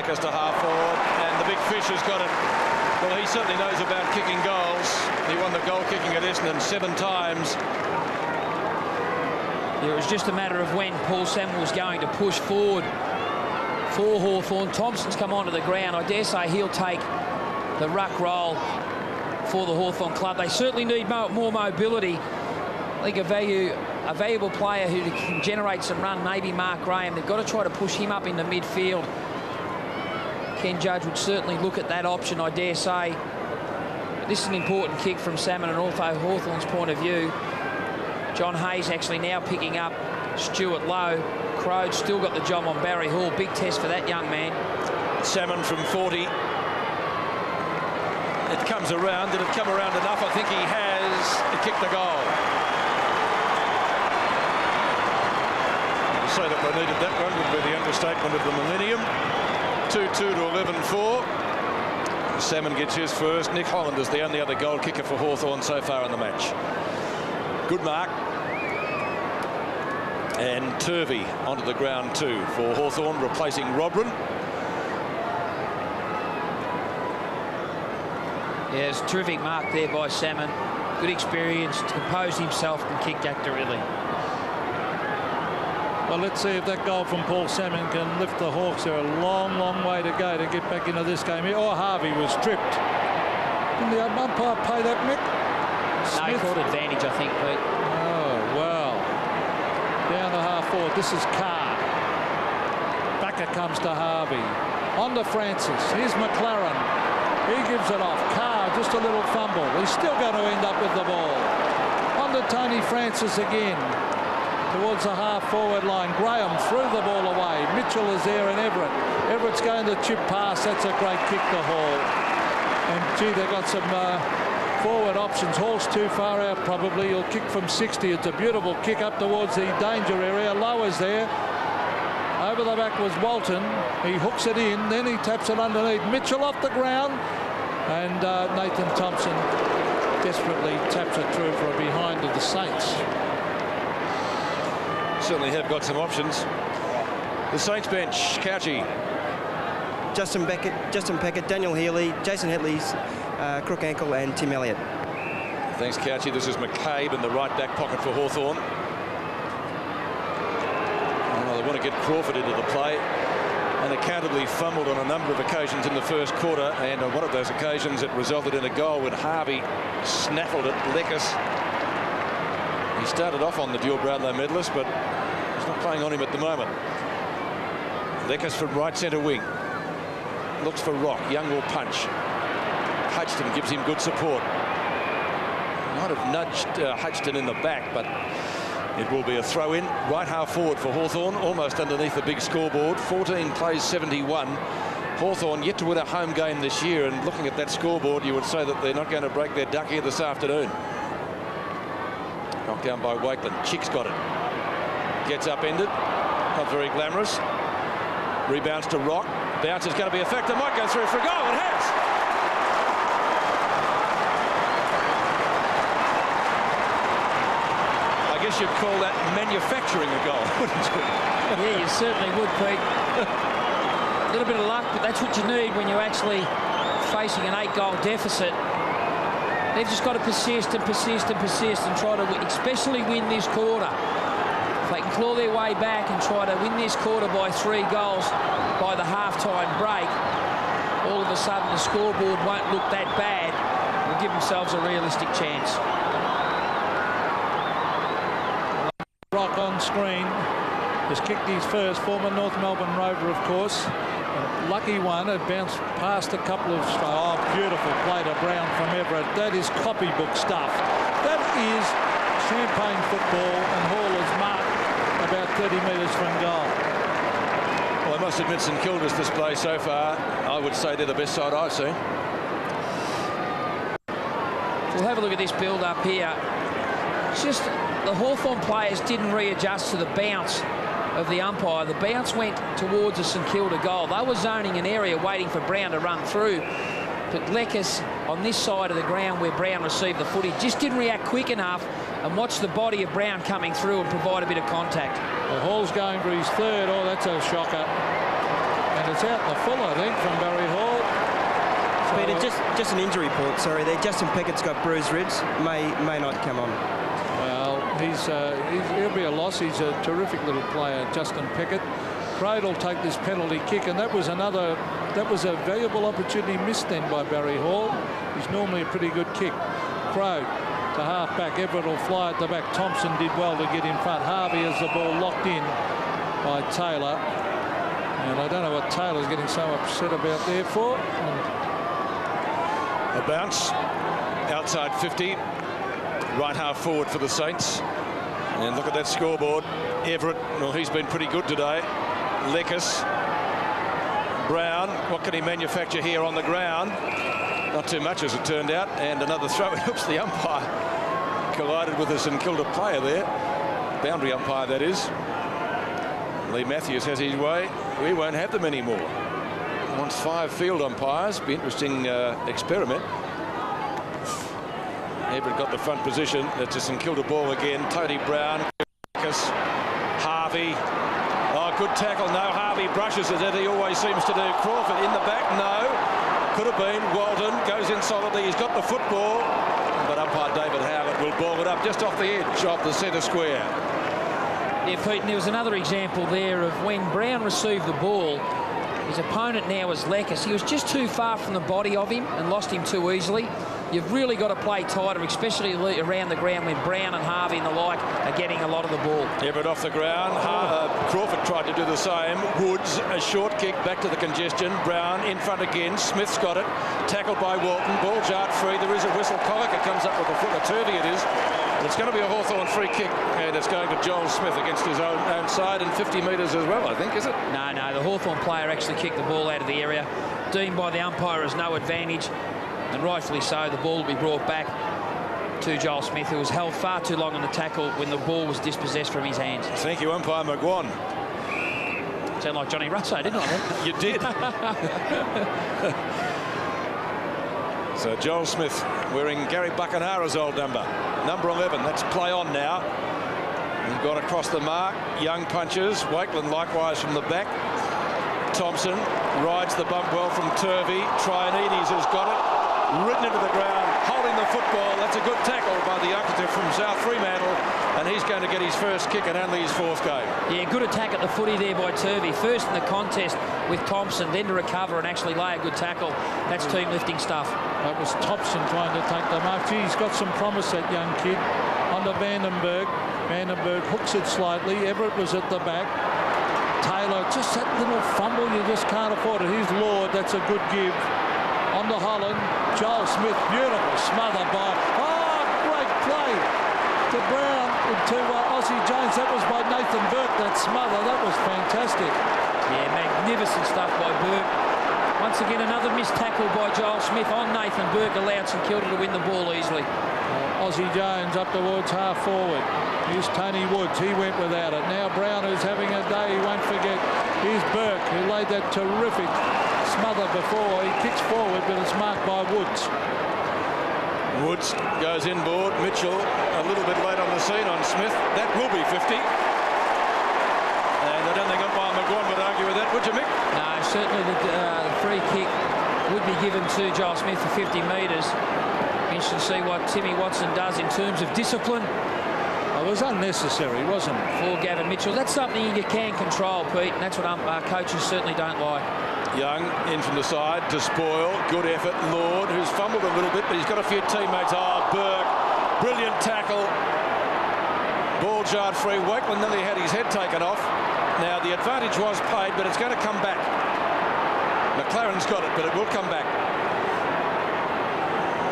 Leckers to half forward, and the big fish has got it. Well, he certainly knows about kicking goals. He won the goal kicking at Essendon 7 times. It was just a matter of when Paul Salmon was going to push forward for Hawthorn. Thompson's come onto the ground. I dare say he'll take the ruck role for the Hawthorn club. They certainly need more mobility. I think a valuable player who can generate some run, maybe Mark Graham. They've got to try to push him up into midfield. Ken Judge would certainly look at that option, I dare say. But this is an important kick from Salmon and also Hawthorn's point of view. John Hayes actually now picking up Stuart Lowe. Crode's still got the job on Barry Hall. Big test for that young man. Salmon from 40. It comes around. Did it come around enough? I think he has. He kicked the goal. To say that they needed that one would be the understatement of the millennium. 2-2 to 11-4. Salmon gets his first. Nick Holland is the only other goal kicker for Hawthorn so far in the match. Good mark. And Turvey onto the ground too for Hawthorn, replacing Robran. Yeah, it's a terrific mark there by Salmon. Good experience, composed himself and kicked accurately. Well, let's see if that goal from Paul Salmon can lift the Hawks. They're a long, long way to go to get back into this game here. Oh, Harvey was stripped. Didn't the umpire pay that, Mick? No, he caught advantage, I think, Pete. Oh, well. Down to half forward. This is Carr. Backer comes to Harvey. On to Francis. Here's McLaren. He gives it off. Carr, just a little fumble. He's still going to end up with the ball. On to Tony Francis again. Towards the half-forward line. Graham threw the ball away. Mitchell is there and Everett. Everett's going to chip pass. That's a great kick to Hall. And, gee, they've got some forward options. Hall's too far out, probably. He'll kick from 60. It's a beautiful kick up towards the danger area. Lower's there. Over the back was Walton. He hooks it in. Then he taps it underneath. Mitchell off the ground. And Nathan Thompson desperately taps it through for a behind of the Saints. Certainly have got some options. The Saints bench, Couchy. Justin Peckett, Daniel Healy, Jason Hetley's crook ankle, and Tim Elliott. Thanks, Couchy. This is McCabe in the right back pocket for Hawthorn. Well, they want to get Crawford into the play. Unaccountably fumbled on a number of occasions in the first quarter, and on one of those occasions it resulted in a goal when Harvey snaffled at Leckers. He started off on the dual Brownlow medalist, but he's not playing on him at the moment. Leckers from right centre wing. Looks for Rock. Young will punch. Hutchton gives him good support. Might have nudged Hutchton in the back, but it will be a throw-in. Right half forward for Hawthorn, almost underneath the big scoreboard. 14 plays 71. Hawthorn yet to win a home game this year, and looking at that scoreboard, you would say that they're not going to break their duck here this afternoon. Knocked down by Wakeland. Chick's got it. Gets upended. Not very glamorous. Rebounds to Rock. Bounce is going to be effective. Might go through for a goal. It has. I guess you'd call that manufacturing a goal, wouldn't you? Yeah, you certainly would, Pete. A little bit of luck, but that's what you need when you're actually facing an 8-goal deficit. They've just got to persist and persist and persist and try to especially win this quarter. If they can claw their way back and try to win this quarter by 3 goals by the half-time break, all of a sudden the scoreboard won't look that bad. They'll give themselves a realistic chance. Rock on screen has kicked his first, former North Melbourne Rover, of course. A lucky one. It bounced past a couple of... Oh, beautiful play to Brown from Everett. That is copybook stuff. That is champagne football, and Hall is marked about 30 metres from goal. Well, I must admit St Kilda's display so far, I would say they're the best side I've seen. We'll have a look at this build-up here. It's just the Hawthorn players didn't readjust to the bounce of the umpire. The bounce went towards the St Kilda goal. They were zoning an area waiting for Brown to run through. But Leckers on this side of the ground where Brown received the footy just didn't react quick enough and watch the body of Brown coming through and provide a bit of contact. Well, Hall's going for his third. Oh, that's a shocker. And and it's out in the full, I think, from Barry Hall. So, Peter, just an injury report, sorry there. Justin Pickett's got bruised ribs, may not come on. well, he'll be a loss. He's a terrific little player, Justin Pickett. Craig will take this penalty kick, and that was a valuable opportunity missed then by Barry Hall. He's normally a pretty good kick. Crow to half back. Everett will fly at the back. Thompson did well to get in front. Harvey has the ball locked in by Taylor. And I don't know what Taylor's getting so upset about there for. A bounce outside 50. Right half forward for the Saints. And look at that scoreboard. Everett, well, he's been pretty good today. Leckus. Brown, what can he manufacture here on the ground? Not too much, as it turned out. And another throw. Oops, the umpire collided with a St Kilda player there. Boundary umpire, that is. Lee Matthews has his way. We won't have them anymore. Wants 5 field umpires. Be interesting experiment. Everett got the front position. It's a St Kilda ball again. Tony Brown. Harvey. Oh, good tackle. No, Harvey brushes it as he always seems to do. Crawford in the back. No. Could have been. Walton goes in solidly. He's got the football. But umpire David Howard will ball it up just off the edge of the centre square. Yeah, Pete, and there was another example there of when Brown received the ball. His opponent now is Leckus. He was just too far from the body of him and lost him too easily. You've really got to play tighter, especially around the ground when Brown and Harvey and the like are getting a lot of the ball. Everett off the ground. Crawford tried to do the same. Woods, a short kick back to the congestion. Brown in front again. Smith's got it. Tackled by Walton. Ball jarred free. There is a whistle. Collicker comes up with a foot. A Turvey it is. And it's going to be a Hawthorn free kick. And it's going to Joel Smith against his own side and 50 metres as well, I think, is it? No, the Hawthorn player actually kicked the ball out of the area. Deemed by the umpire as no advantage. And rightfully so, the ball will be brought back to Joel Smith, who was held far too long on the tackle when the ball was dispossessed from his hands. Thank you, umpire McGuan. Sound like Johnny Russo, didn't I? You did. So Joel Smith wearing Gary Buckenara's old number 11. That's play on now. He's gone across the mark. Young punches. Wakeland likewise from the back. Thompson rides the bump well from Turvey. Trianides has got it. Written into the ground, holding the football. That's a good tackle by the youngster from South Fremantle, and he's going to get his first kick and only his 4th game. Yeah, good attack at the footy there by Turvey. First in the contest with Thompson, then to recover and actually lay a good tackle. That's team lifting stuff. That was Thompson trying to take the mark. Gee, he's got some promise, that young kid. On to Vandenberg. Vandenberg hooks it slightly. Everett was at the back. Taylor, just that little fumble, you just can't afford it. Here's Lord, that's a good give. On to Holland. Joel Smith, beautiful smother by... Oh, great play to Brown, to Aussie Jones. That was by Nathan Burke, that smother. That was fantastic. Yeah, magnificent stuff by Burke. Once again, another missed tackle by Joel Smith on Nathan Burke allowed St Kilda to win the ball easily. Aussie Jones up towards half forward. Here's Tony Woods. He went without it. Now Brown, who's having a day he won't forget. Here's Burke, who laid that terrific smother before. He kicks forward, but it's marked by Woods. Woods goes inboard. Mitchell a little bit late on the scene on Smith. That will be 50. And I don't think umpire McGuan would argue with that, would you, Mick? No, certainly the free kick would be given to Joel Smith for 50 metres. Interesting to see what Timmy Watson does in terms of discipline. It was unnecessary, wasn't it? For Gavin Mitchell. That's something you can control, Pete, and that's what coaches certainly don't like. Young in from the side to spoil. Good effort. Lord, who's fumbled a little bit, but he's got a few teammates. Oh, Burke. Brilliant tackle. Ball jarred free. Wakeland nearly had his head taken off. Now, the advantage was paid, but it's going to come back. McLaren's got it, but it will come back.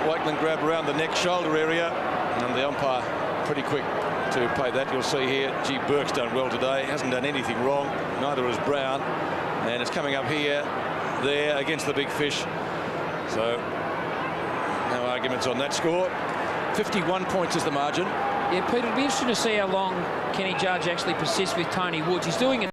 Wakeland grabbed around the neck, shoulder area, and the umpire pretty quick to pay that. You'll see here, gee, Burke's done well today. Hasn't done anything wrong. Neither has Brown. And it's coming up here, there, against the big fish. So, no arguments on that score. 51 points is the margin. Yeah, Pete, it'll be interesting to see how long Kenny Judge actually persists with Tony Woods. He's doing it.